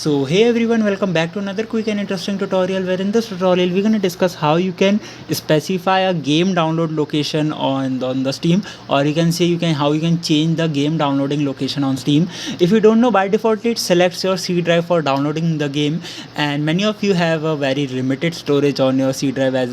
So hey everyone, welcome back to another quick and interesting tutorial, where in this tutorial we're going to discuss how you can specify a game download location on the Steam, or you can say how you can change the game downloading location on Steam. If you don't know, by default it selects your C drive for downloading the game, and many of you have a very limited storage on your C drive as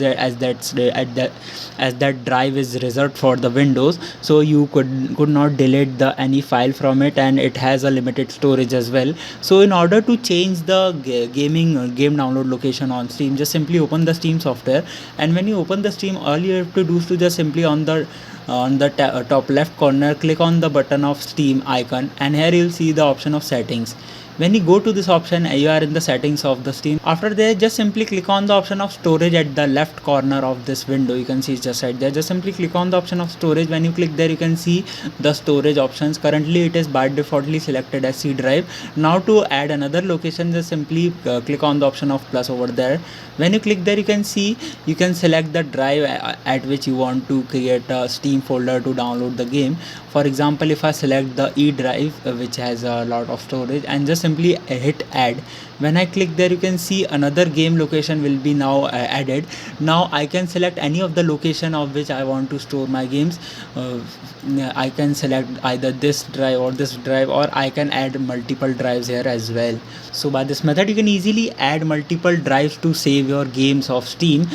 that drive is reserved for the Windows, so you could not delete the any file from it, and it has a limited storage as well. So in order to change the game download location on Steam, just simply open the Steam software, and when you open the Steam, all you have to do is to just simply on the top left corner click on the button of Steam icon, and here you'll see the option of settings. When you go to this option, you are in the settings of the Steam. After that, just simply click on the option of storage at the left corner of this window. You can see it's just right there. Just simply click on the option of storage. When you click there, you can see the storage options. Currently it is by defaultly selected as C drive. Now to add another location, just simply click on the option of plus over there. When you click there, you can see you can select the drive at which you want to create a Steam folder to download the game. For example, if I select the E drive, which has a lot of storage, and just simply hit add, when I click there, you can see another game location will be now added. Now I can select any of the location of which I want to store my games. I can select either this drive or this drive, or I can add multiple drives here as well. So by this method you can easily add multiple drives to save your games of Steam.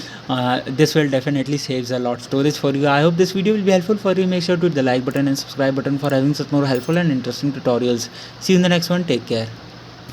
This will definitely saves a lot storage for you. I hope this video will be helpful for you. Make sure to hit the like button and subscribe button for having such more helpful and interesting tutorials. See you in the next one. Take care.